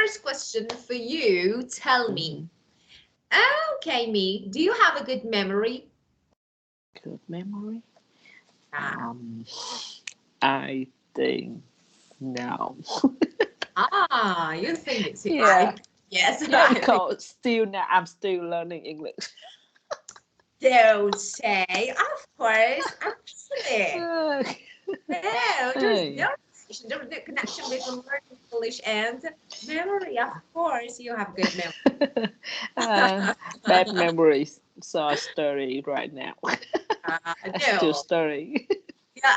first question for you. Tell me. Okay, me. Do you have a good memory? Good memory? I think no. You think it's Yeah. Yes. Yeah, because still now I'm still learning English. Don't say. Of course, actually. No, there's no connection between learning English and memory. Of course, you have good memory. Bad memories. So I study right now. I still No. study. Yeah.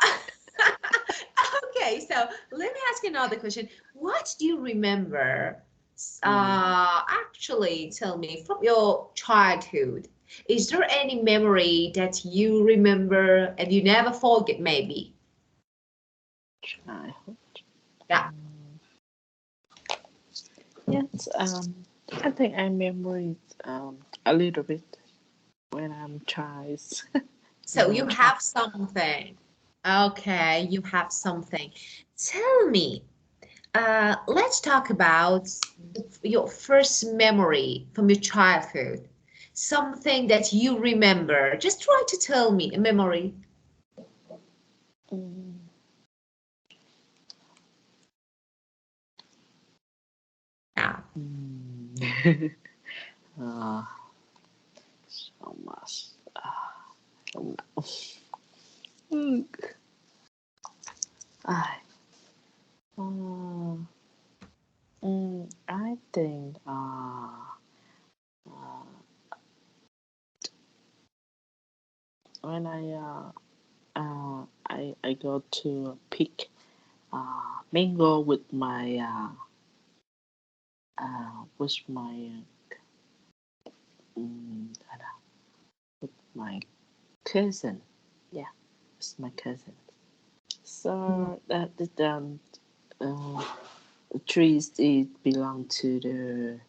Okay, so let me ask you another question. What do you remember? Actually, tell me from your childhood. Is there any memory that you remember and you never forget, maybe? Childhood. Yeah. Yes. I think I remember it a little bit when I'm child. So you have something. Okay, you have something. Tell me. Let's talk about your first memory from your childhood. Something that you remember. Just try to tell me a memory. Yeah. So much. I think when I go to pick mango with my with my cousin. Yeah, it's my cousin. So that the trees it belong to the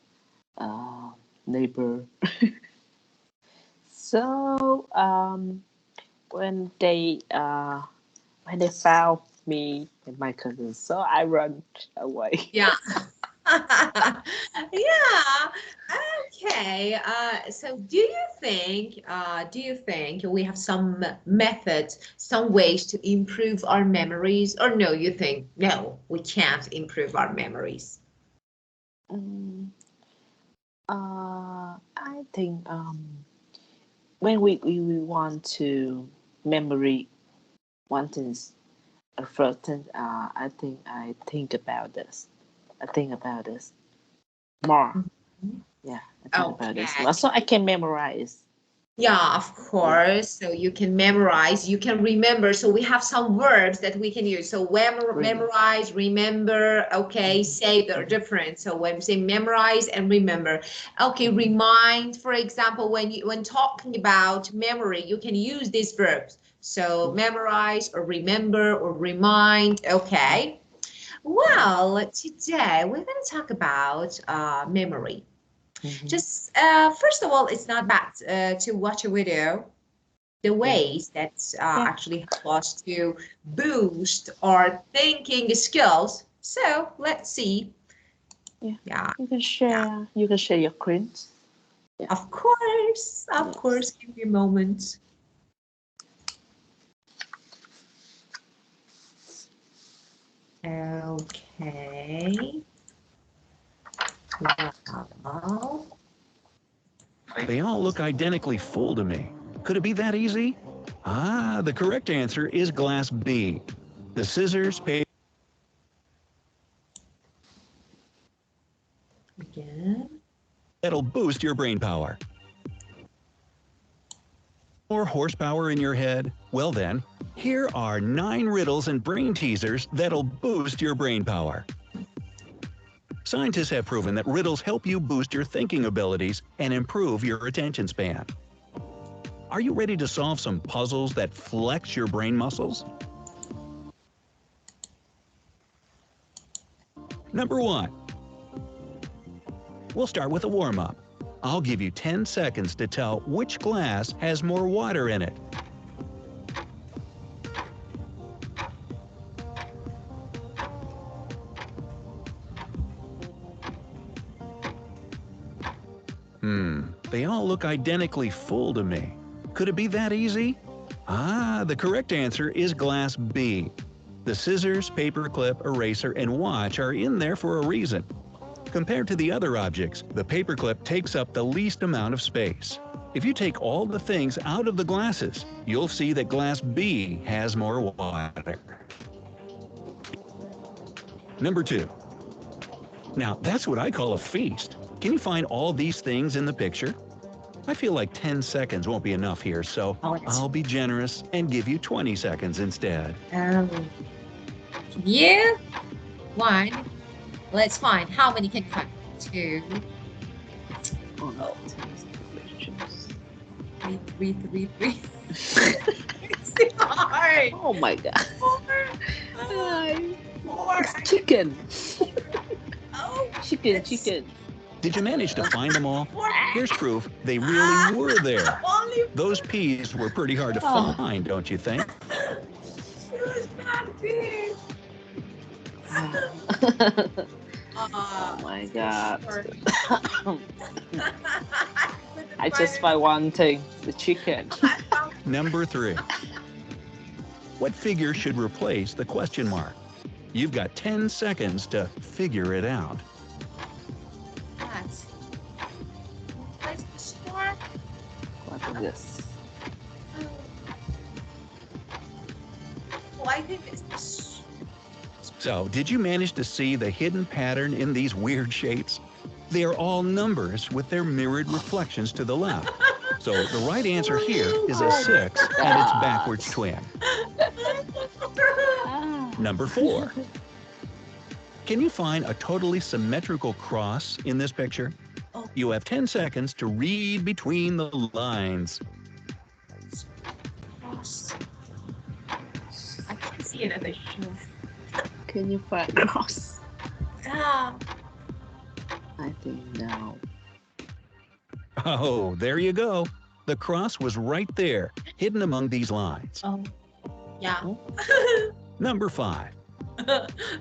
neighbor. So when they found me and my cousin, so I run away. Yeah. Yeah. Okay. So do you think we have some methods, some ways to improve our memories? Or no, you think, no, we can't improve our memories? I think when we want to memory one thing first, I think about this. I think about this more. Yeah, I think about this more. So I can memorize. Yeah, of course. So you can memorize, you can remember. So we have some verbs that we can use. So memorize, remember, okay, say they're different. So when we say memorize and remember, okay, remind, for example, when talking about memory, you can use these verbs. So memorize or remember or remind, okay. Well, today we're going to talk about memory. Just first of all, it's not bad to watch a video. The ways that actually help us to boost our thinking skills. So let's see. Yeah. You can share. You can share your screens. Yeah. Of course. Of course. Give me a moment. Okay. Wow. They all look identically full to me. Could it be that easy? The correct answer is glass B. The scissors, paper. Again. That'll boost your brain power. More horsepower in your head? Well then, here are 9 riddles and brain teasers that'll boost your brain power. Scientists have proven that riddles help you boost your thinking abilities and improve your attention span. Are you ready to solve some puzzles that flex your brain muscles? Number 1. We'll start with a warm-up. I'll give you 10 seconds to tell which glass has more water in it. They all look identically full to me. Could it be that easy? The correct answer is glass B. The scissors, paperclip, eraser, and watch are in there for a reason. Compared to the other objects, the paperclip takes up the least amount of space. If you take all the things out of the glasses, you'll see that glass B has more water. Number 2. Now, that's what I call a feast. Can you find all these things in the picture? I feel like 10 seconds won't be enough here, so I'll be generous and give you 20 seconds instead. Yeah. 1. Let's find. How many can you find? 2. Oh. 3. It's hard. Oh my God. 4. 4. It's chicken. Oh, Chicken. Did you manage to find them all? 4. Here's proof they really were there. Only Those peas were pretty hard to find, don't you think? it was not big. Oh my God. Sorry. I just find one thing, the chicken. Number 3. What figure should replace the question mark? You've got 10 seconds to figure it out. What's the star? What is this? Oh, I think it's the So, did you manage to see the hidden pattern in these weird shapes? They are all numbers with their mirrored reflections to the left. So, the right answer here is a 6 and its backwards twin. Number 4. Can you find a totally symmetrical cross in this picture? You have 10 seconds to read between the lines. cross. I can't see anything. Can you find cross? Ah. I think no. Oh, there you go. The cross was right there, hidden among these lines. Oh. Yeah. Number 5.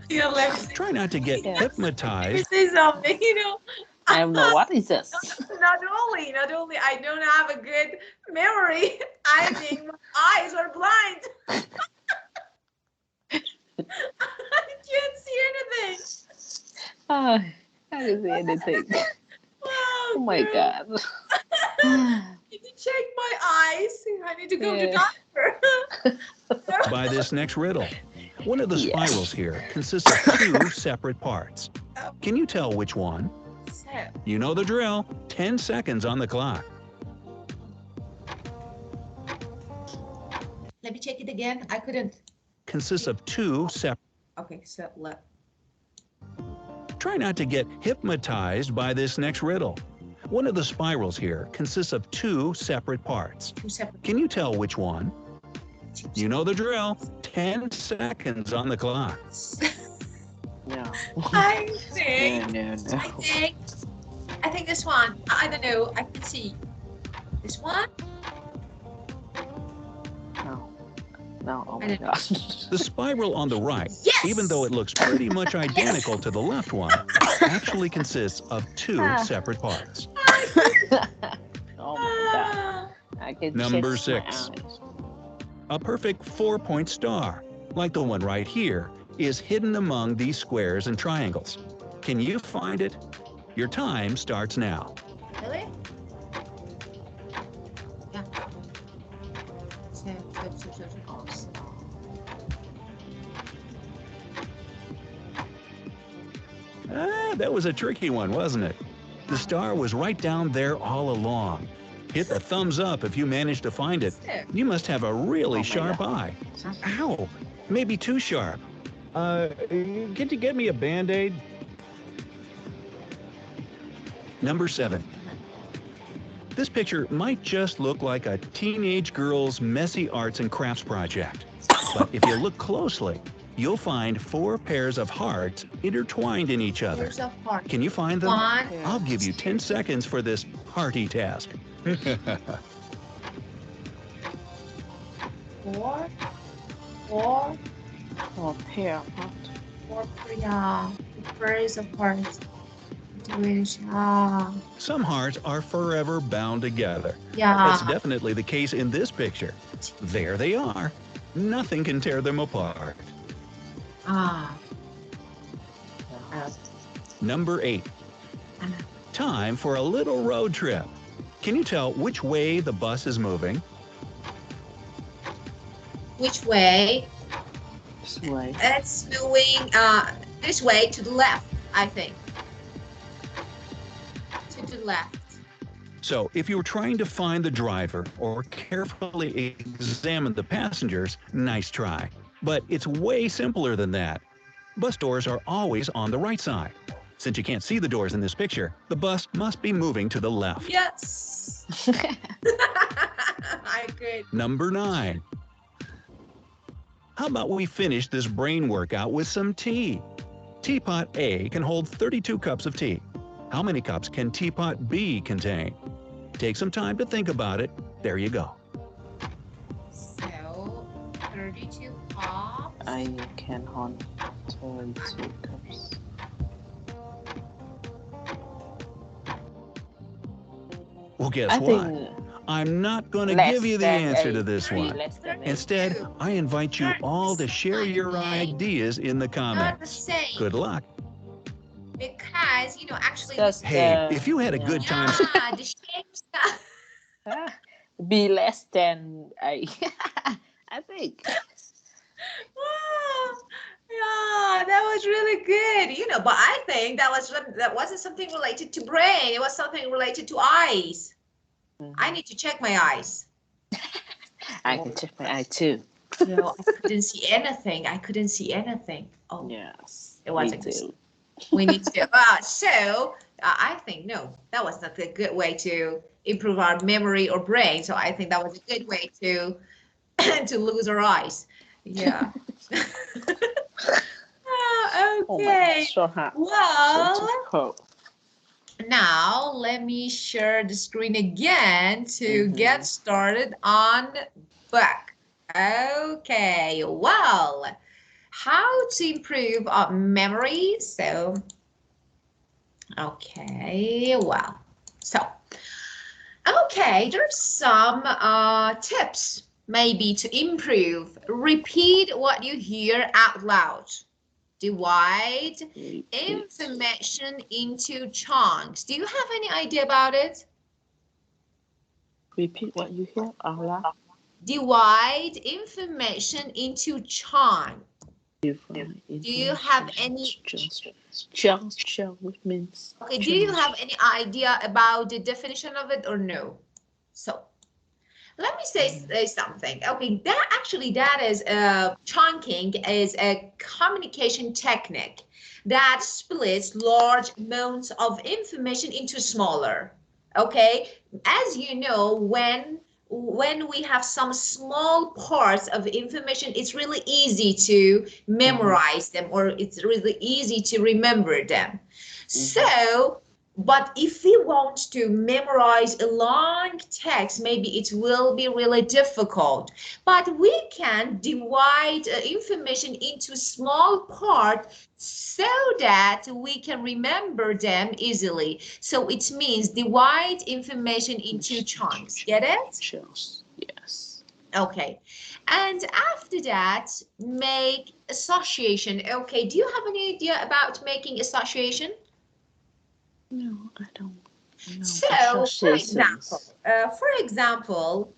Yeah, let me Try not to get hypnotized. say something, you know. I don't know what is this. Not only I don't have a good memory, I think my eyes are blind. I can't see anything. I can't see anything. Oh, Oh my girl. God. I need to check my eyes. I need to go to doctor. By this next riddle. One of the spirals here consists of 2 separate parts. Can you tell which one? So, You know the drill. 10 seconds on the clock. let me check it again. I couldn't. Consists of 2 separate. Okay, so let. Try not to get hypnotized by this next riddle. One of the spirals here consists of 2 separate parts. 2 separate. Can you tell which one? You know the drill. 10 seconds on the clock. No. I think. No. I think this one. I don't know. I can see this one. No. Oh I my don't God. The spiral on the right, Yes! even though it looks pretty much identical to the left one, actually consists of 2 separate parts. Oh my God. I can Number check my 6. eyes. A perfect 4-point star, like the one right here, is hidden among these squares and triangles. Can you find it? Your time starts now. Really? Yeah. So. That was a tricky one, wasn't it? The star was right down there all along. Hit the thumbs up if you managed to find it. You must have a really sharp eye. Ow! Maybe too sharp. Can you get me a Band-Aid? Number 7. This picture might just look like a teenage girl's messy arts and crafts project. But if you look closely, you'll find 4 pairs of hearts intertwined in each other. Here's a heart. Can you find them? 1. I'll give you 10 seconds for this hearty task. 4. Oh, pair. What? 4. Yeah. Pairs of hearts. Some hearts are forever bound together. Yeah. That's definitely the case in this picture. There they are. Nothing can tear them apart. Ah. Number 8. Time for a little road trip. Can you tell which way the bus is moving? Which way? This way. It's moving this way to the left, I think. To the left. So, if you're trying to find the driver or carefully examine the passengers, nice try. But it's way simpler than that. Bus doors are always on the right side. Since you can't see the doors in this picture, the bus must be moving to the left. Yes. I could. Number 9. How about we finish this brain workout with some tea? Teapot A can hold 32 cups of tea. How many cups can teapot B contain? Take some time to think about it. There you go. So, 32 cups. I can hold 22 cups. Well, guess I what? think I'm not going to less give you the than answer eight. to this one. Less than eight. Instead, I invite you all to share your ideas in the Not the comments. same. Good luck. Because, actually, That's Hey, if you had a good time, yeah, the shapes. be less than 8. I think. Yeah, that was really good. But I think that wasn't something related to brain. It was something related to eyes. I need to check my eyes. I can check my eye too. No, I couldn't see anything. Oh, Yes. it wasn't me good. too. We need to. I think no, that was not a good way to improve our memory or brain. So I think that was a good way to to lose our eyes. Yeah. Oh my Okay. God, so hard. Well, So difficult. now let me share the screen again to get started on book. Okay. Well, how to improve our memory. So, okay. Well, okay, there's some tips maybe to improve. Repeat what you hear out loud. Divide information into chunks. Do you have any idea about it? Repeat what you hear out loud. Divide information into chunks. Do you have any? Chunks means. Okay, do you have any idea about the definition of it or no? So, let me say something. Okay, that is chunking is a communication technique that splits large amounts of information into smaller. Okay, as you know, when we have some small parts of information, it's really easy to memorize them, or it's really easy to remember them. So, but if we want to memorize a long text, maybe it will be really difficult. But we can divide information into small parts so that we can remember them easily. So it means divide information into chunks. Get it? Chunks. Yes. Okay. And after that, make association. Okay. Do you have any idea about making association? No, I don't. No. So, for example,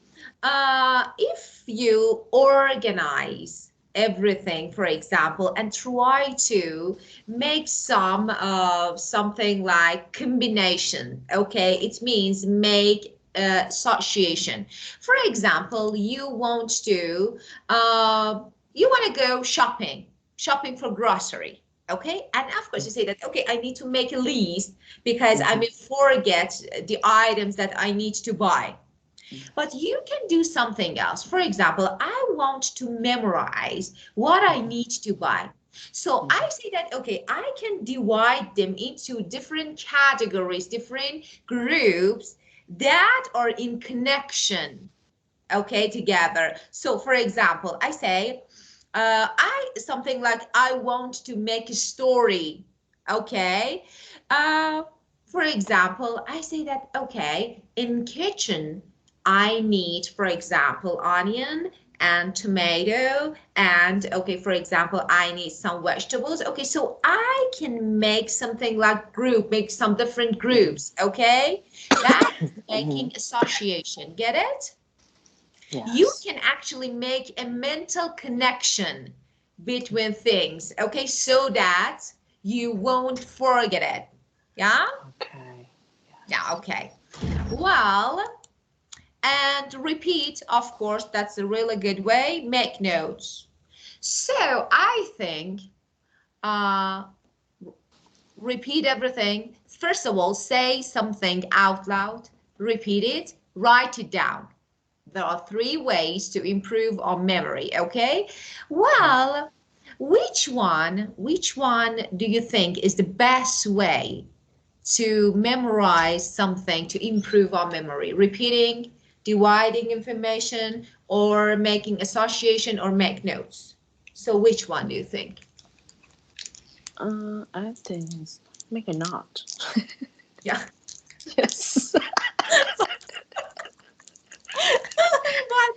if you organize everything, for example, and try to make something like combination, okay, it means make association. For example, you want to go shopping for grocery. Okay, and of course you say that, okay, I need to make a list because I may forget the items that I need to buy. But you can do something else. For example, I want to memorize what I need to buy. So I say that, okay, I can divide them into different categories, different groups that are in connection, okay, together. So for example, I say, something like I want to make a story. Okay. for example, I say that, okay, in kitchen, I need, for example, onion and tomato and, okay, for example, I need some vegetables. Okay, so I can make something like make some different groups, okay? That's making association, get it? You Yes. can actually make a mental connection between things, okay, so that you won't forget it. Yeah? Okay. Yeah, okay. Well, and repeat, of course, that's a really good way. Make notes. So I think uh, repeat everything. First of all, say something out loud, repeat it, write it down. There are 3 ways to improve our memory, okay? Well, which one do you think is the best way to memorize something to improve our memory? Repeating, dividing information, or making association or make notes? So which one do you think? I think make a knot. Yeah. Yes. But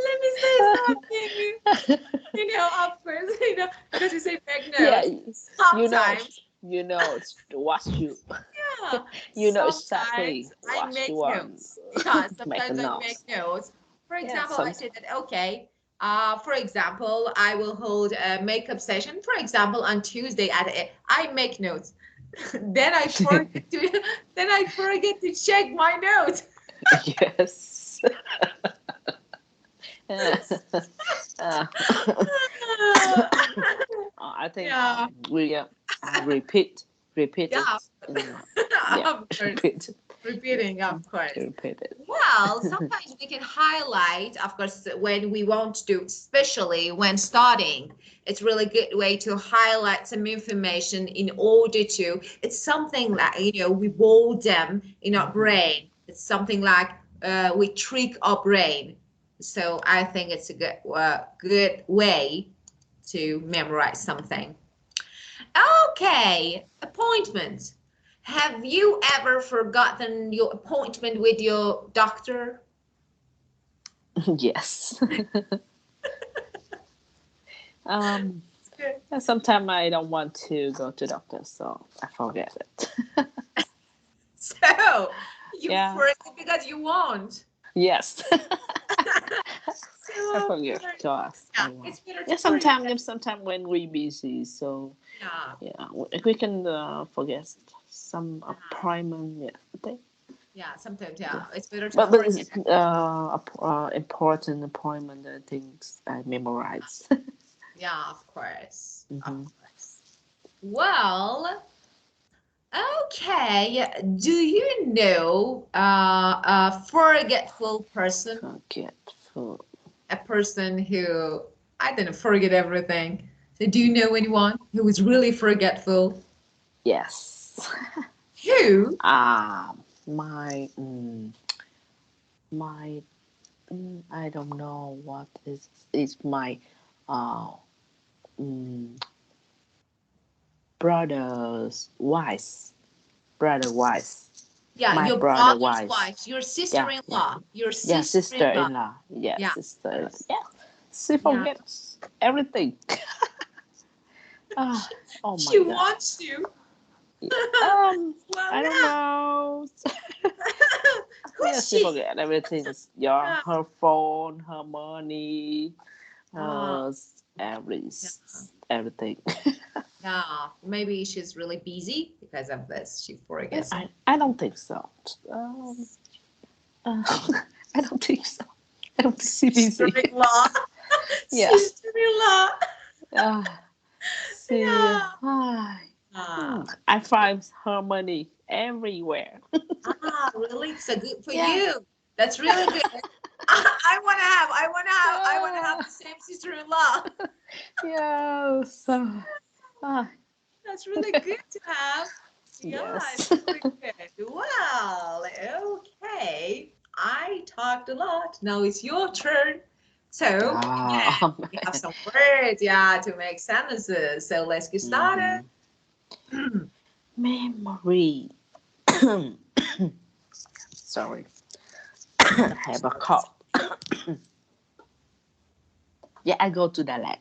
let me say something. Of course, because you say make Yeah. notes. You know. Sometimes, You know what you. yeah, You know exactly sometimes I what make you want. notes. Yeah, Make a sometimes I knot. make notes. For Yeah. example, I say that, okay, for example, I will hold a makeup session, for example, on Tuesday I make notes. Then I forget to, then I forget to check my notes. Yes. Uh, I think Yeah, we repeat yeah, it. Yeah, of course. repeat Repeating, of to course. repeat it. Well, sometimes we can highlight, of course, when we want to, especially when starting. It's really good way to highlight some information in order to, it's something like, we bold them in our brain. It's something like we trick our brain. So I think it's a good way to memorize something. Okay, appointment. Have you ever forgotten your appointment with your doctor? Yes. um. Sometimes I don't want to go to doctor, so I forget it. So you Yeah. forget because you won't. Yes. I So of forget course, to ask. yeah, I want. it's better Yeah. to forget. Sometimes when we busy, so Yeah, yeah, we can forget some yeah, appointment. Yeah. I think. yeah. Sometimes, Yeah. yeah, it's better to But forget. it's important appointment things I memorize. Yeah, of course, of Hmm. course. Well, okay. Do you know a forgetful person? Forgetful. A person who, I don't know, forget everything. So do you know anyone who is really forgetful? Yes. Who? My my I don't know what is my uh mm, brother's wife. Brother wife. Yeah, My your brother brother's wife. wife, your Yeah, yeah. sister-in-law, your Yeah, sister-in-law. sister-in-law. Yeah, Yeah, sister-in-law. yes. Yeah. She Yeah. forgets everything. She, Oh my she god. wants to. Yeah. Well, I don't yeah. know. Yeah, Who's she she? forget everything. Yeah, Yeah. her phone, her money, Uh, her every yeah. everything. Yeah. Maybe she's really busy because of this. She forgets. I don't think so. Um, uh, I don't think so. I don't think she's busy. Sister-in-law. Yeah. Sister-in-law. Uh, see, Yeah. Ah. I find her money everywhere. Ah, really? So good for Yeah. you. That's really good. I want to have Yeah. the same sister-in-law. Yeah. So, ah, That's really good to have. Yeah, yes. it's really good. Well, okay. I talked a lot. Now it's your turn. So again, Ah, we have some words, yeah, to make sentences. So let's get started. mhm. Memory. Sorry. I have a cough. Yeah, I go to the lab.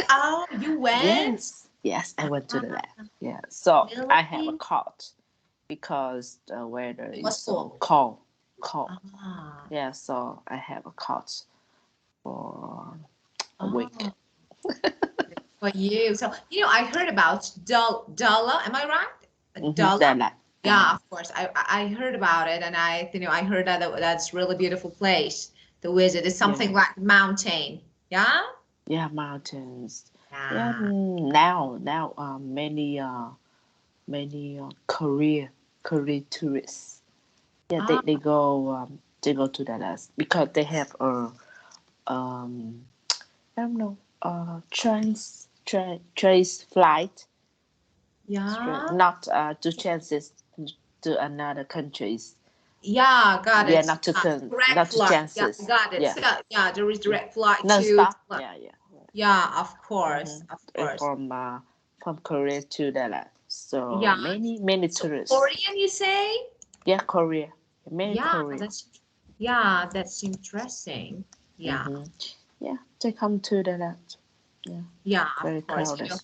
Oh, you went? Yes, I went to the lab. Yeah, so I have a Really? cough because the weather It is was so cold. cold. Ah. Yeah, so I have a cough for a week. Oh, for you. So, I heard about Dala. Am I right? Dala. The lab. Yeah, of course. I heard about it, and I heard that's really beautiful place to visit. It's something Yeah. like mountain. Yeah. Yeah, mountains. Yeah, Yeah. now many Korean tourists. Yeah, Ah, they go to Dallas because they have a I don't know trace flight yeah. not to chances to another countries. Yeah, got Yeah, it. Yeah, direct not to flight. Yeah, chances. got it. Yeah, So, yeah, there is yeah. direct flight Non to. stop. Yeah, yeah. Yeah, of Mm-hmm. course, of course. From Korea to Dallas. So Yeah. many So tourists. Korean, you say? Yeah, Korea. Many Yeah, Korea. that's interesting. Yeah, Mm-hmm. Yeah, they come to Dallas. Yeah, yeah, very of course. crowded.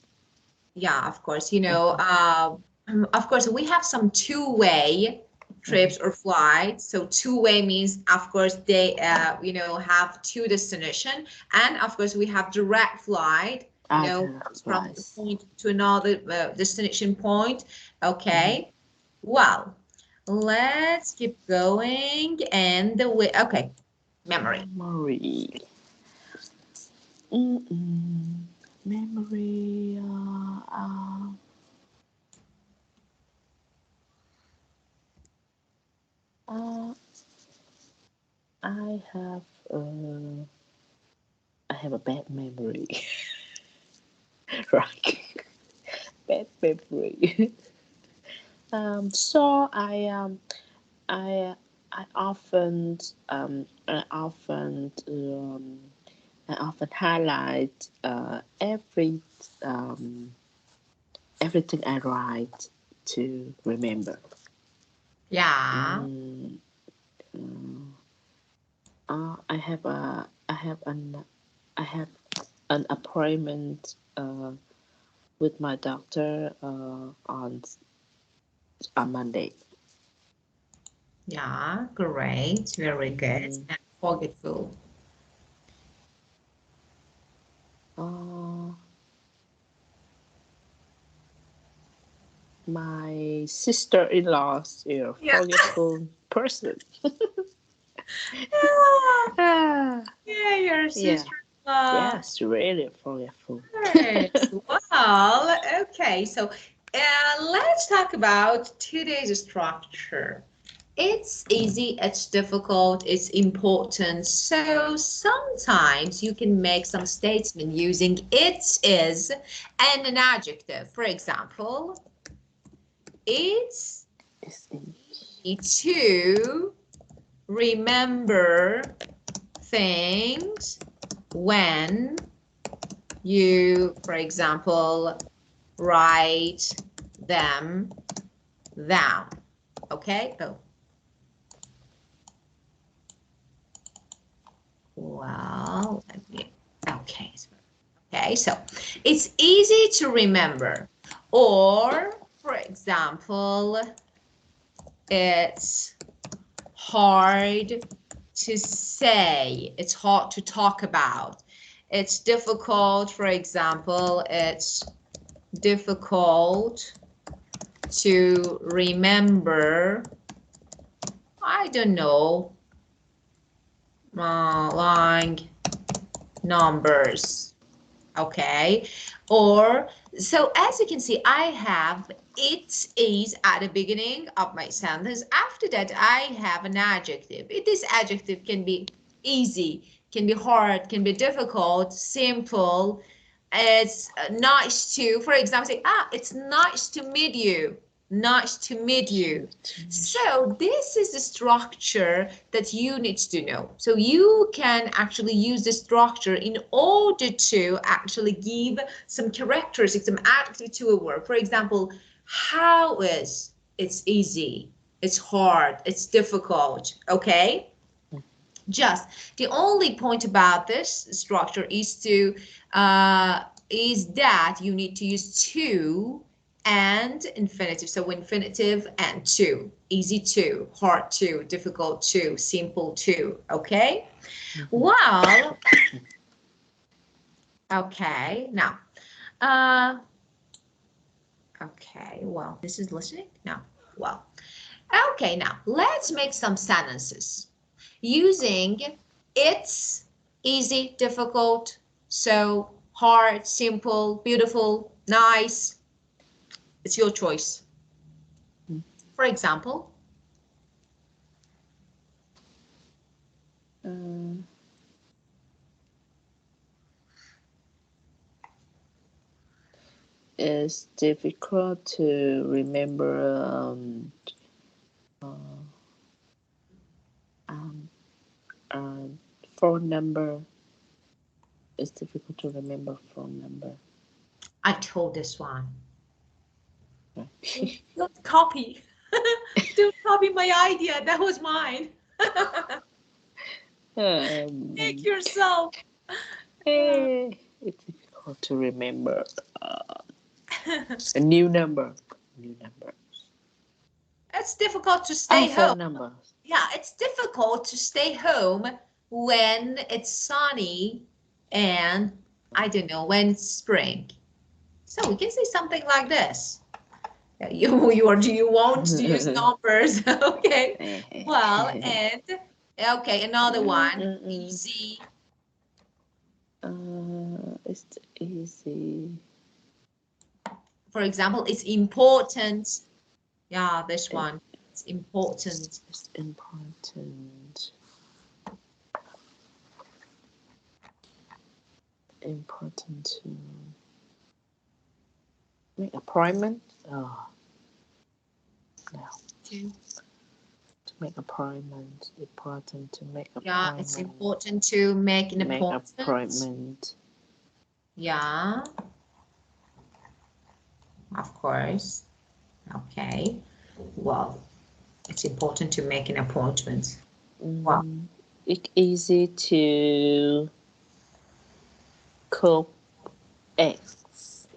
Yeah, of course. Of course, we have some two-way trips or flights. So two-way means, of course, they have two destination, and of course we have direct flight. Direct From the flights. point to another destination point. Okay. Well, let's keep going. And the way. Okay, memory. Memory. Mm-mm. Memory. Uh, I have uh, I have a bad memory. Right, bad memory. So I I often um I often um I often highlight um everything I write to remember. Yeah. Mm, mm, I have an appointment with my doctor on Monday. Yeah. Great. Very good. Mm, And forgetful. uh, my sister-in-law is a Yeah. forgetful person. Yeah. Ah, Yeah, your yeah, sister-in-law. yes, really forgetful. Right. Well, okay. So, let's talk about today's structure. It's easy, it's difficult, it's important. So sometimes you can make some statement using it is and an adjective. For example, it's It's in, easy to remember things when you, for example, write them down. Okay? Oh, well, let me, okay. Okay, so it's easy to remember. Or, for example, it's hard to say, it's hard to talk about. It's difficult, for example, it's difficult to remember, I don't know, long numbers. Okay, or so as you can see, I have it is at the beginning of my sentence. After that, I have an adjective. This adjective can be easy, can be hard, can be difficult, simple. It's nice to, for example, say, it's nice to meet you. Nice to meet you. So this is the structure that you need to know. So you can actually use the structure in order to actually give some characteristics, some adjective to a word. For example, how is? it's easy, it's hard, it's difficult, okay? Just the only point about this structure is that you need to use to and infinitive. So infinitive and to, easy to, hard to, difficult to, simple to, okay? Well, okay, now, okay, well, this is listening? No, well, okay, now let's make some sentences using it's, easy, difficult, so, hard, simple, beautiful, nice. It's your choice. For example, it's difficult to remember phone number. It's difficult to remember phone number. I told this one. Don't copy. Don't copy my idea. That was mine. Make yourself. It's difficult to remember a new number. New number. It's difficult to stay home. Phone number. Yeah, it's difficult to stay home when it's sunny and I don't know, when it's spring. So we can say something like this. You want to use numbers, okay? Well, and okay, another one, easy. It's easy. For example, it's important. Yeah, this one. It's important. It's important. Important to make appointment. Oh, no. To make appointment. Important to make appointment. Yeah, it's important to make an appointment. Make appointment. Yeah. Of course. Okay. Well, it's important to make an appointment. Wow. It's easy to cook eggs.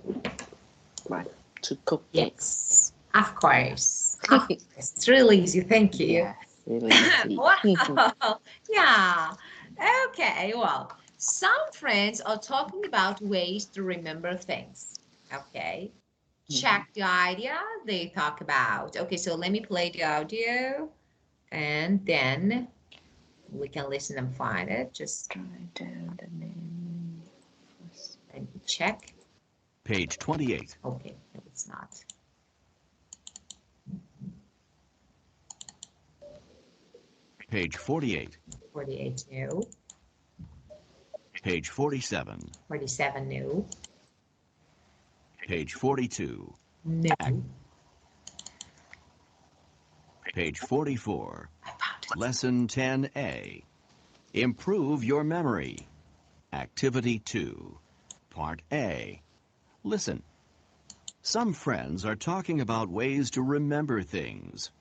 Right. To cook eggs. Of course. It's really easy. Thank you. Yeah, really easy. Wow. Yeah. Okay. Well, some friends are talking about ways to remember things. Okay. Check the idea they talk about. Okay, so let me play the audio and then we can listen and find it. Just write down the name. let me check. Page 28. Okay, no, it's not. Page 48. 48, no. Page 47. 47, no. Page 42. No. Page 44. I found it. Lesson 10A. Improve your memory. Activity 2. Part A. Listen. Some friends are talking about ways to remember things.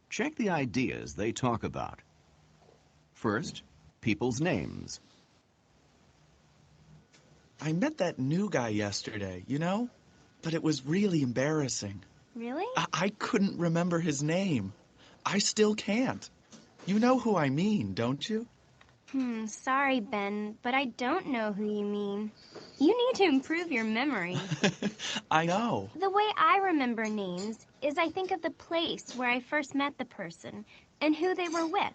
Check the ideas they talk about. First, people's names. I met that new guy yesterday, you know? But it was really embarrassing. Really? I couldn't remember his name. I still can't. You know who I mean, don't you? Sorry, Ben, but I don't know who you mean. You need to improve your memory. I know. The way I remember names is I think of the place where I first met the person and who they were with.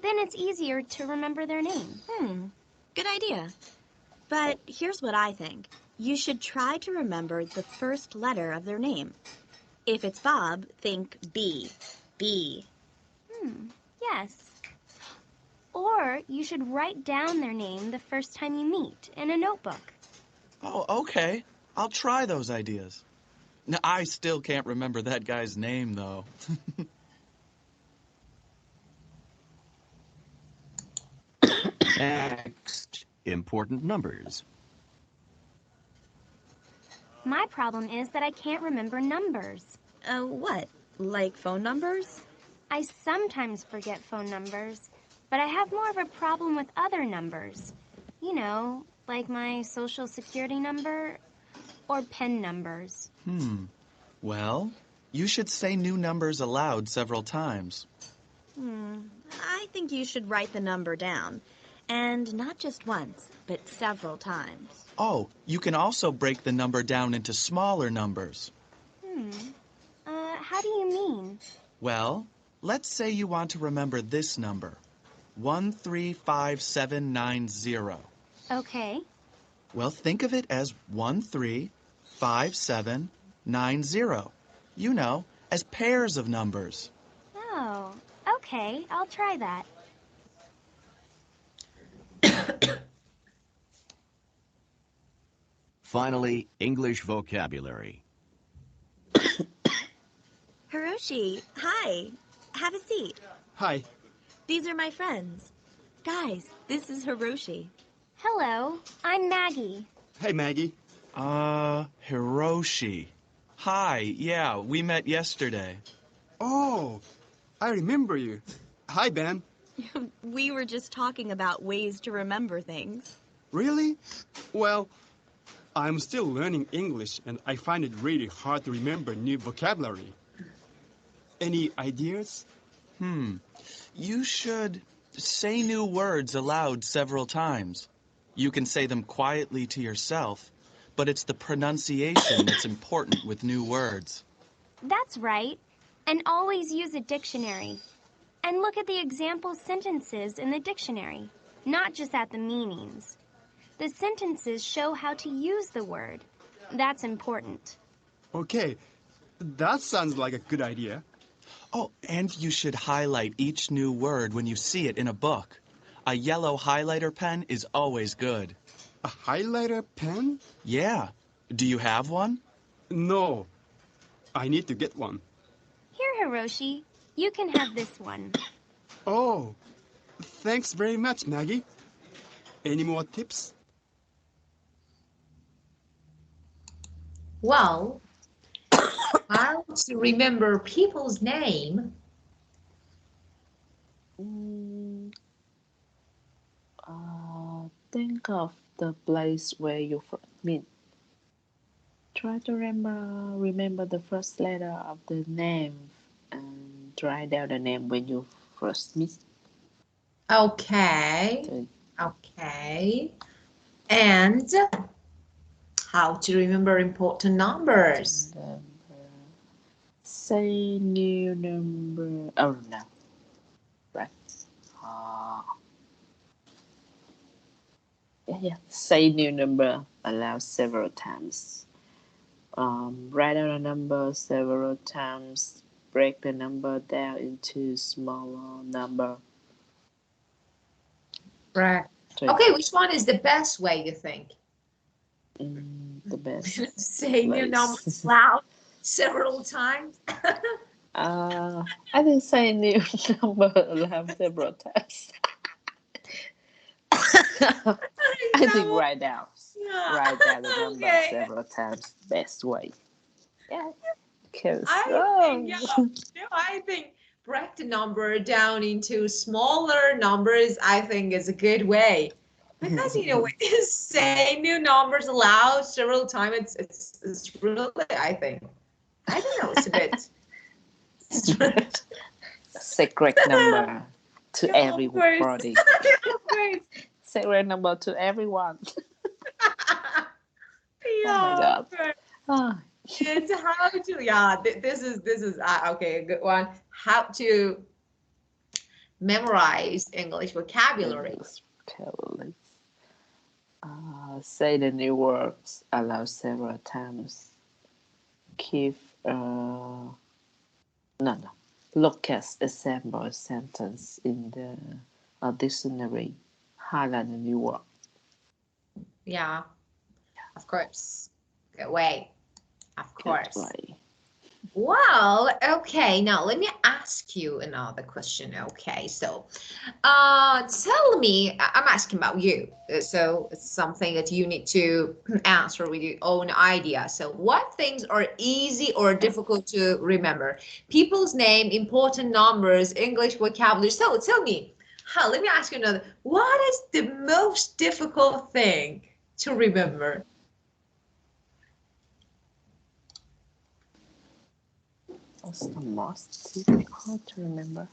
Then it's easier to remember their name. Good idea. But here's what I think. You should try to remember the first letter of their name. If it's Bob, think B. B. Yes. Or you should write down their name the first time you meet in a notebook. Oh, okay. I'll try those ideas. Now, I still can't remember that guy's name, though. Next, important numbers. My problem is that I can't remember numbers. What? Like phone numbers? I sometimes forget phone numbers, but I have more of a problem with other numbers. You know, like my social security number or PIN numbers. Well, you should say new numbers aloud several times. I think you should write the number down. And not just once, but several times. Oh, you can also break the number down into smaller numbers. How do you mean? Well, let's say you want to remember this number, 135790. Okay. Well, think of it as 135790. You know, as pairs of numbers. Oh, okay. I'll try that. Finally, English vocabulary. Hiroshi, hi. Have a seat. Hi. These are my friends. Guys, this is Hiroshi. Hello, I'm Maggie. Hey, Maggie. Hiroshi. Hi, yeah, we met yesterday. Oh, I remember you. Hi, Ben. We were just talking about ways to remember things. Really? Well, I'm still learning English and I find it really hard to remember new vocabulary. Any ideas? You should say new words aloud several times. You can say them quietly to yourself, but it's the pronunciation that's important with new words. That's right. And always use a dictionary. And look at the example sentences in the dictionary, not just at the meanings. The sentences show how to use the word. That's important. Okay, that sounds like a good idea. Oh, and you should highlight each new word when you see it in a book. A yellow highlighter pen is always good. A highlighter pen? Yeah. Do you have one? No, I need to get one. Here, Hiroshi, you can have this one. Oh, thanks very much, Maggie. Any more tips? Well, how to remember people's name? Think of the place where you first meet. Try to remember the first letter of the name and write down the name when you first meet. Okay. Okay. And how to remember important numbers? Say new number. Oh no, right. Yeah. Say new number aloud several times. Write out a number several times. Break the number down into smaller number. Right. Okay, which one is the best way, you think? The best. Say new numbers loud several times. I think say new number aloud several times. I think write down the number several times. Best way. Yeah. Because I think break the number down into smaller numbers. I think is a good way because when you say new numbers aloud several times, it's really I think I don't know. It's a bit secret number to everybody. Secret number to everyone. Yeah. Oh. And how to this is okay, a good one. How to memorize English vocabulary. Say the new words aloud several times. Look at example sentence in the dictionary. Highlight the new word. Yeah, of course. Good way. Of course. Well, okay, now let me ask you another question. Okay, so tell me, I'm asking about you. So it's something that you need to answer with your own idea. So what things are easy or difficult to remember? People's name, important numbers, English vocabulary. So tell me, let me ask you another. What is the most difficult thing to remember? What's the most difficult to remember?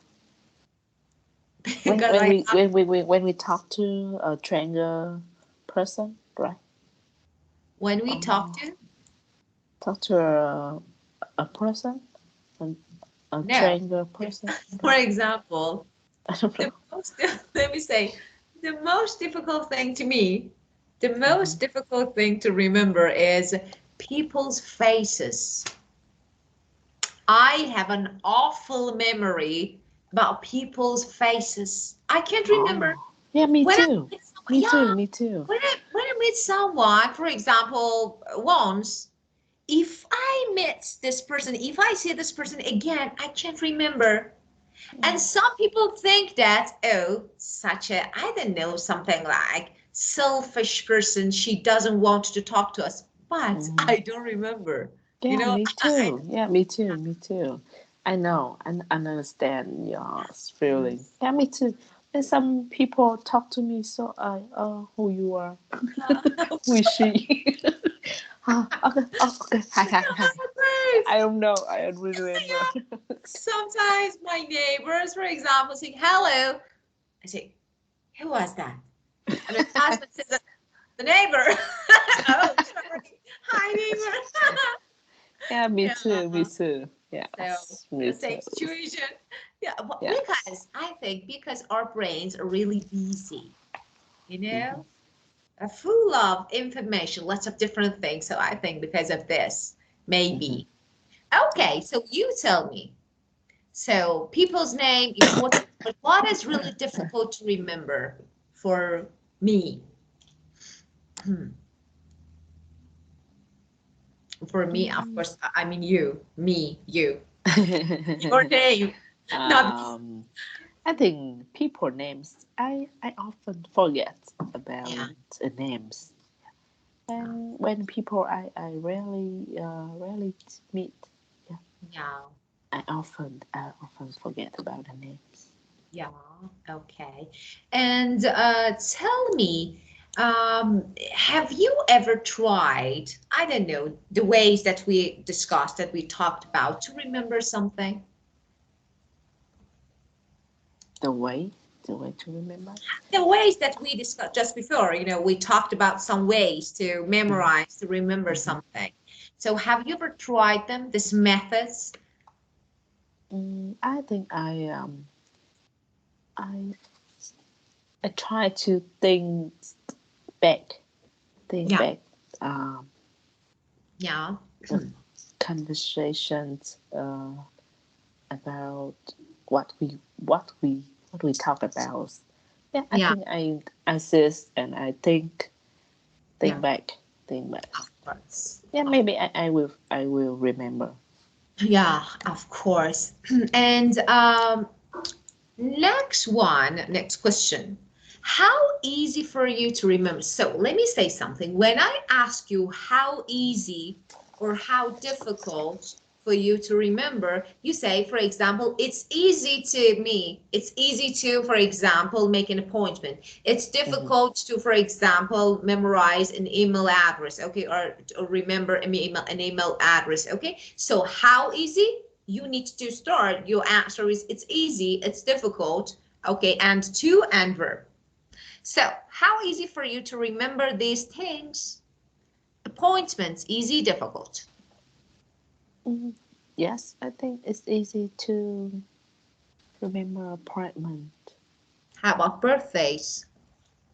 Because I have When we talk to a stranger person, right? when we talk Oh, to talk to a person, a, a no. stranger person. For example, I don't the know. most, let me say, the most difficult thing to me, the Mhm. most difficult thing to remember is people's faces. I have an awful memory about people's faces. I can't remember Oh, yeah, me when I too. meet someone, Me too. yeah, Me too. when I meet someone, for example, once, if I meet this person, if I see this person again, I can't remember. And some people think that, oh, such a, I don't know, something like selfish person, she doesn't want to talk to us. But Mhm. I don't remember. You Yeah, know, me too. Yeah, me too. Me too. I know and I understand your feeling. Yeah, me too. And some people talk to me, so I, who you are? Who is she? Okay, oh, okay. Hi, hi, hi. I don't know. I don't really remember. sometimes my neighbors, for example, say hello. I say, who was that? And my husband says, the neighbor. Oh, sorry. Hi, neighbor. Yeah, me too. Me Yeah. too. So Yes, me the same too. situation. Yeah, Yes. because I think because our brains are really busy, you Mhm. know, full of information, lots of different things. So I think because of this, Mhm. maybe. Okay, so you tell me. So people's name, important, but what is really difficult to remember for me? Hmm. For me, of Mm. course, I mean you, me, you, your name, not me. um, I think people names. I often forget about Yeah. names, and when people I rarely meet, yeah, Yeah. I often forget about the names. Yeah, okay. And tell me, have you ever tried, I don't know, the ways that we discussed, that we talked about to remember something? The way, the way to remember. The ways that we discussed just before, we talked about some ways to Mhm. memorize, to remember Mhm. something. So have you ever tried them, these methods? I think I I try to back, think Yeah, back, um, yeah, the conversations about what we talk about. Yeah, I yeah, think I assist and I yeah, think back, think back. of course. Yeah, maybe I will remember. Yeah, of course. And next question. How easy for you to remember? So let me say something. When I ask you how easy or how difficult for you to remember, you say, for example, it's easy to me. It's easy to, for example, make an appointment. It's Hmm. difficult to, for example, memorize an email address, okay, or remember an email address, okay? So how easy? You need to start. Your answer is it's easy, it's difficult, okay, and to and verb. So how easy for you to remember these things? Appointments, easy, difficult. Hmm. Yes, I think it's easy to remember appointment. How about birthdays?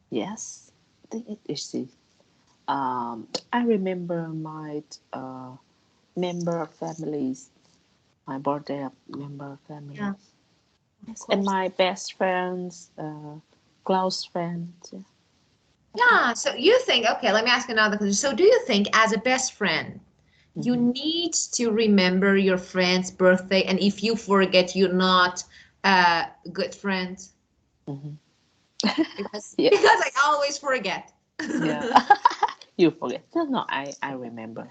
Yes, I think it is easy. I remember my member families, my birthday of member Yeah, families. of Yes, and course. my best friends, close friends. Yeah. I think Yeah, so you think, okay, let me ask another question. So do you think as a best friend, You need to remember your friend's birthday, and if you forget, you're not a good friend. Mhm. Because Yeah. I always forget. Yeah. You forget. No, no, I remember.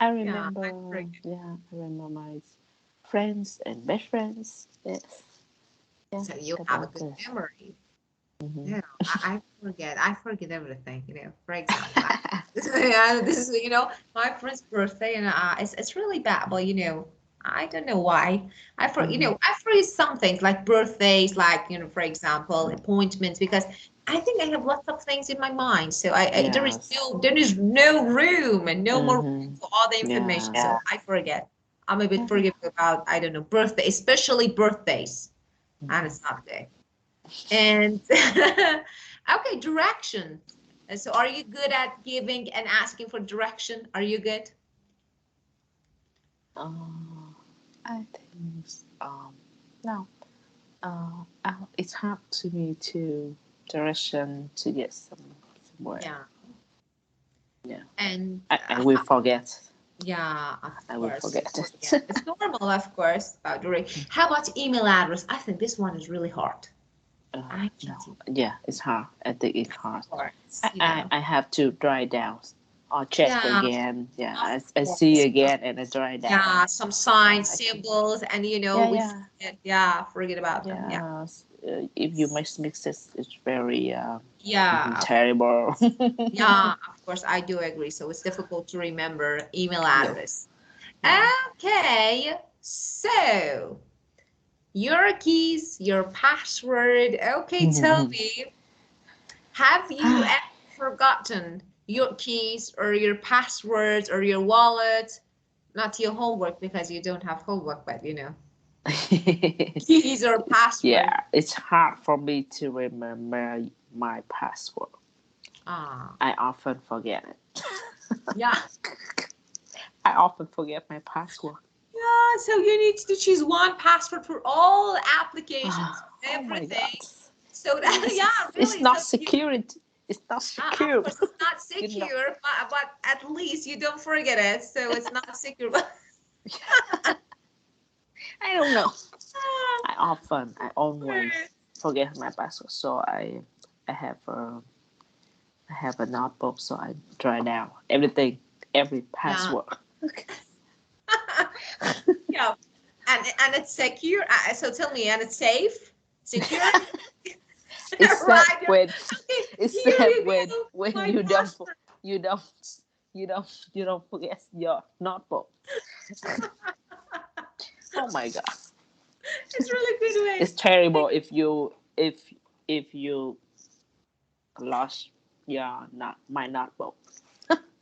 I Yeah, remember. I forget. Yeah, I remember my friends and best friends. Yes. Yeah, So you have a about good this. memory. Mm-hmm. No, I forget. I forget everything. For example, yeah, this is my friend's birthday, and it's really bad. But I don't know why. Mm-hmm. I forget some things like birthdays, like for example, appointments, because I think I have lots of things in my mind. So Yes. there is no room and no more room Mm-hmm. for all the information. Yeah. So I forget. I'm a bit Mhm. forgetful about I don't know birthday, especially birthdays, and it's not good. And okay, direction. So are you good at giving and asking for direction? Are you good? Uh, I think no. It's hard to me to direction to get somewhere. Yeah. Yeah. And I will forget. yeah, of I will course, you forget forget. it. It's normal, of course, about direction. How about email address? I think this one is really hard. I No. need to, Yeah, it's hard. I think it's hard. of course, I have to write down or check Yeah, again. Yeah, of I see course. again and I write down. Yeah, some signs, I can. symbols, and Yeah, we yeah, forget. Yeah, forget about them. Yeah. yeah. If you make mistakes, it's very Yeah, terrible. yeah, of course, I do agree. So it's difficult to remember email Yeah, address. yeah. Okay, so your keys, your password. Okay, tell me, have you ever forgotten your keys or your passwords or your wallet? Not your homework because you don't have homework, but keys or password. Yeah, it's hard for me to remember my password. Ah, I often forget it. yeah. I often forget my password. Yeah, so you need to choose one password for all applications, Oh my god. everything. So that, yeah, It's really. not So security. It's not of secure. course, it's not You know. secure, but at least you don't forget it. So it's not secure. But I don't know. I always forget my password. So I have a I have a notebook. So I write down everything, every yeah, password. yeah, and it's secure. So tell me, and it's safe, secure, It's sad right? when Okay, it's here sad you go. when My password. you don't you don't forget your notebook. Oh my god. It's really good way. It's terrible if you lost your not my notebook.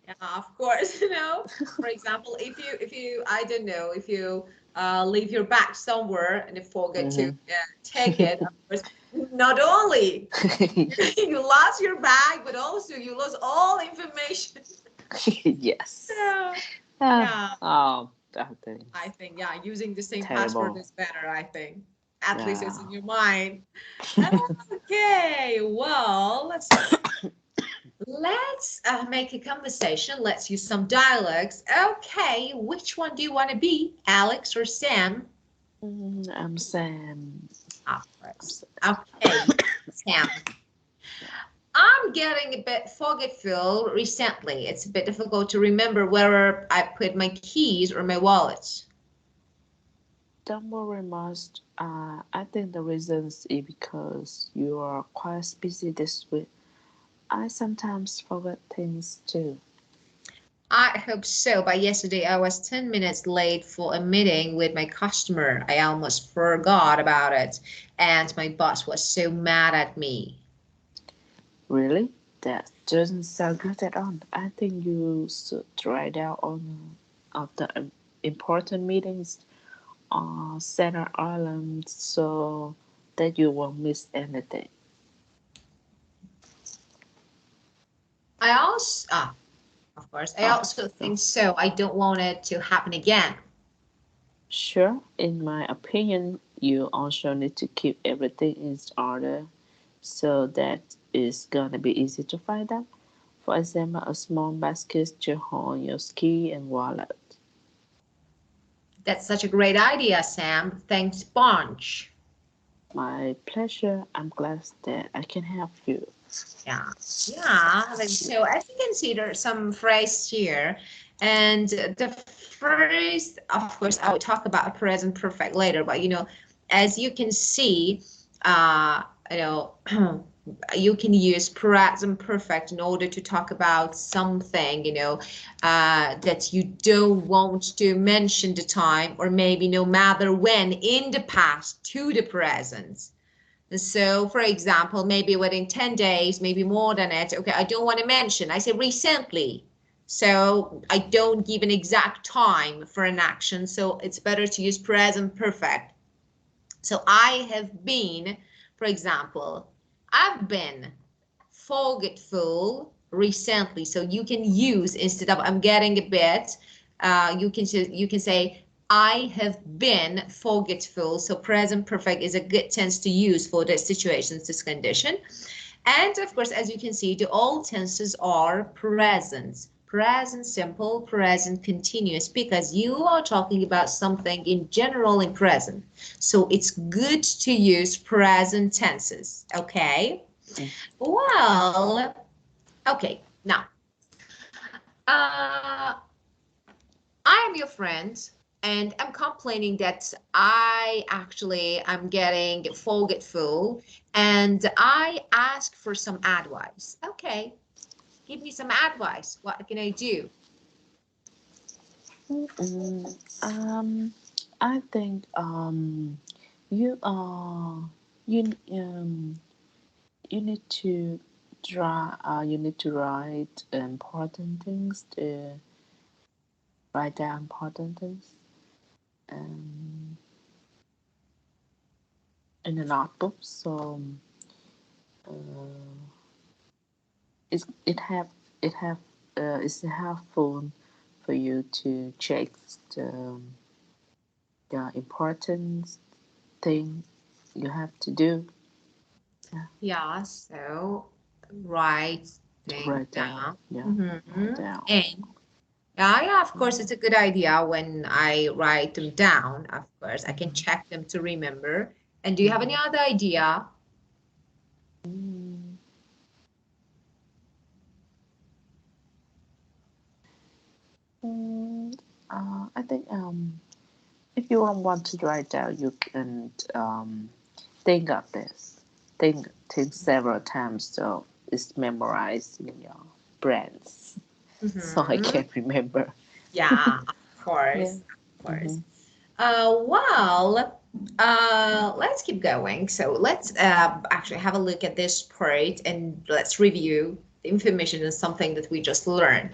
Yeah, of course. For example, if you I don't know, if you leave your bag somewhere and you forget to Hmm. take it, of course, not only you lost your bag, but also you lost all information. Yes. So, Ah, yeah, oh, that thing. I think yeah, using the same password Terrible. is better. I think at least it's Yeah. in your mind. Okay, well, let's make a conversation. Let's use some dialogues. Okay, which one do you want to be, Alex or Sam? I'm Sam. Of course. Okay, Sam. I'm getting a bit forgetful recently. It's a bit difficult to remember where I put my keys or my wallet. Don't worry much. I think the reasons is because you are quite busy this week. I sometimes forget things too. I hope so. By yesterday, I was 10 minutes late for a meeting with my customer. I almost forgot about it, and my boss was so mad at me. Really? That doesn't sound good at all. I think you should write down on of the important meetings or set an alarm so that you won't miss anything. I also, of course, I Oh, also so think so. I don't want it to happen again. sure, in my opinion, you also need to keep everything in order so that it's gonna be easy to find out. For example, a small basket to hold your key and wallet. That's such a great idea, Sam. Thanks bunch. My pleasure. I'm glad that I can help you. Yeah, yeah. So as you can see, there's some phrase here, and the first, of course, I will talk about present perfect later. But as you can see, you know, you can use present perfect in order to talk about something, that you don't want to mention the time, or maybe no matter when in the past to the present. So, for example, maybe within 10 days, maybe more than it. Okay, I don't want to mention. I say recently. So I don't give an exact time for an action. So it's better to use present perfect. So I have been, for example, I've been forgetful recently. So you can use, instead of I'm getting a bit, you can say I have been forgetful. So present perfect is a good tense to use for this situations, this condition. And of course, as you can see, the all tenses are present. Present simple, present continuous, because you are talking about something in general in present. So it's good to use present tenses, okay? Well, okay, now, I'm your friend, and I'm complaining that I'm getting forgetful, and I ask for some advice. Okay, give me some advice. What can I do? I think you you um you need to write important things, to write down important things um, in a notebook. So uh, it have it's helpful for you to check the, the important thing you have to do. Yeah, so write To things write down. down. Yeah, write Mhm. down. And yeah, of course, it's a good idea when I write them down. Of course, I can check them to remember. And do you have any other idea? Mm, mm, I think if you don't want to write down, you can think of this. Think several times so it's memorized in your brains. So I Mm-hmm. can remember. Yeah, of Yeah. course, of course. Mm-hmm. Well, let's keep going. So let's actually have a look at this part and let's review the information and something that we just learned.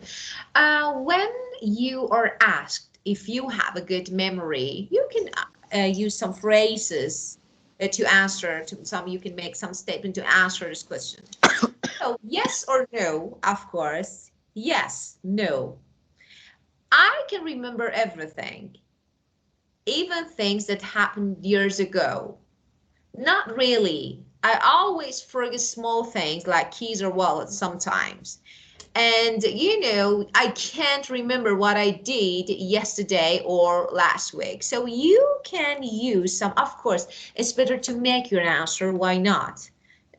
When you are asked if you have a good memory, you can use some phrases to answer to some. You can make some statement to answer this question. So yes or no, of course. Yes, no. I can remember everything, even things that happened years ago. Not really. I always forget small things like keys or wallets sometimes. And I can't remember what I did yesterday or last week. So you can use some, of course, it's better to make your answer. Why not?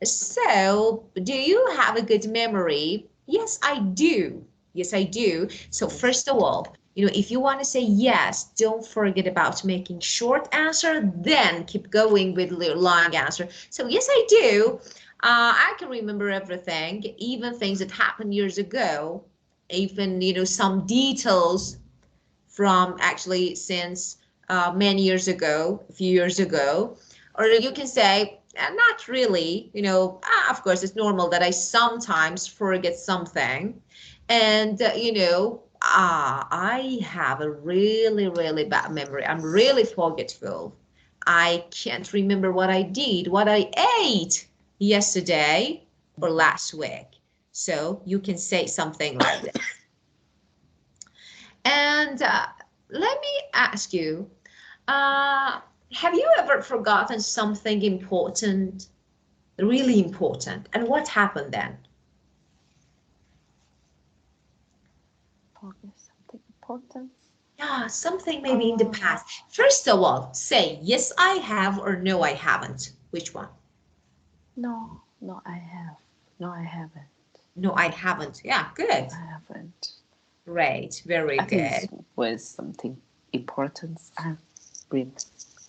So, do you have a good memory? Yes, I do. Yes, I do. So, first of all, if you want to say yes, don't forget about making short answer, then keep going with your long answer. So, yes, I do. I can remember everything, even things that happened years ago, even, some details from actually since many years ago, a few years ago. Or you can say, not really, of course, it's normal that I sometimes forget something. And, I have a really, really bad memory. I'm really forgetful. I can't remember what I did, what I ate yesterday or last week. So you can say something like that. And let me ask you, have you ever forgotten something important, really important? And what happened then? Forget something important. Yeah, something maybe in the past. First of all, say yes, I have or no, I haven't. Which one? No, no, I have. No, I haven't. No, I haven't. Yeah, good. I haven't. Great. Very I think good. it was something important. Rem-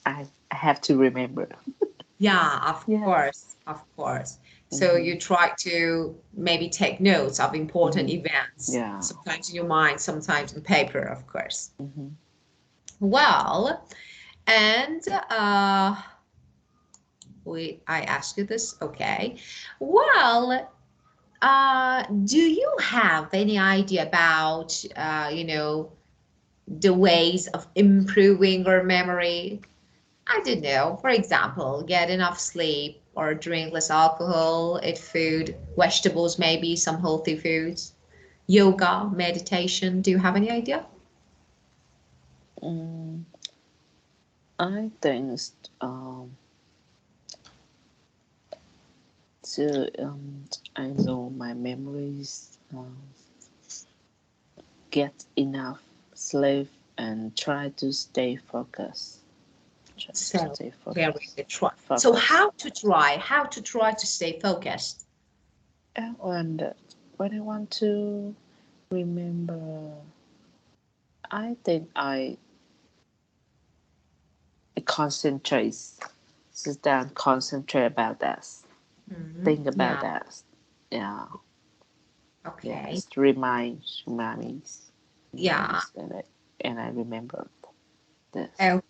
I have to remember. Yeah, of Yeah. course. Of course. So you try to maybe take notes of important events, Yeah. sometimes in your mind, sometimes on paper, of course. Mm-hmm. Well, and I asked you this, okay. Well, do you have any idea about, the ways of improving our memory? I don't know. For example, get enough sleep or drink less alcohol, eat food, vegetables, maybe some healthy foods, yoga, meditation. Do you have any idea? Mm, I think so. I know my memories. Get enough sleep and try to stay focused. Try to So stay very focused. good try. So Focus. how to try to stay focused? And when I want to remember, I think I concentrate. Sit down, concentrate about that. Think about Yeah. that. Yeah. Okay. Yes. Remind me, Yeah. and I remember this. Oh.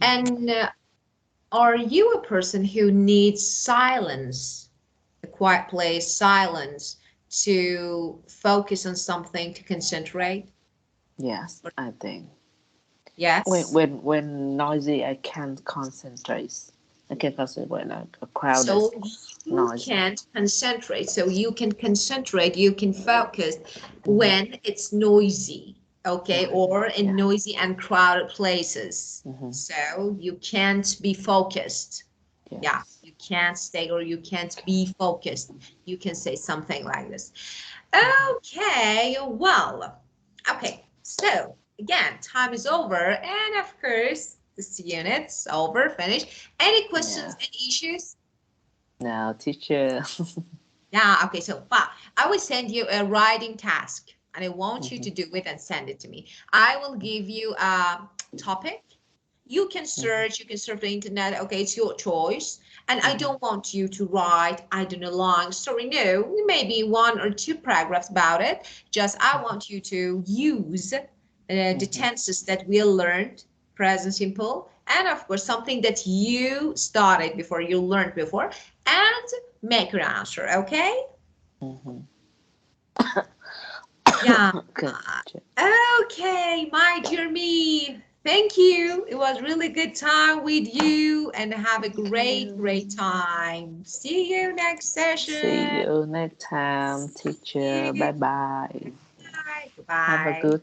And are you a person who needs silence, a quiet place, silence to focus on something to concentrate? Yes, I think. When Yes. when when noisy, I can't concentrate. I can concentrate when a crowd is So you noisy. can't concentrate. So you can concentrate, you can focus Mm-hmm. when it's noisy, okay, Noisy. or in Yeah. noisy and crowded places. Mm-hmm. So you can't be focused. Yeah, Yes. you can't stay or you can't be focused. You can say something like this. Mm-hmm. Okay, well, okay. So again, time is over, and of course, this unit's over, finished. Any questions, Yeah. any issues? Now, teacher. Yeah, okay, so I will send you a writing task and I want you Mm-hmm. to do it and send it to me. I will give you a topic. You can Mm-hmm. search, you can surf the internet, okay, it's your choice. And I Mm-hmm. don't want you to write, I don't know, long story. No, maybe one or two paragraphs about it. Just I want you to use the Mm-hmm. tenses that we learned, present simple, and of course something that you started before, you learned before, and make your answer, okay? Mm-hmm. Yeah. Good, teacher. Okay, my dear me, thank you. It was really good time with you and have a Thank great, great you. time. See you next See session. you next time, See teacher. you. Bye bye. Bye. Have a Goodbye. good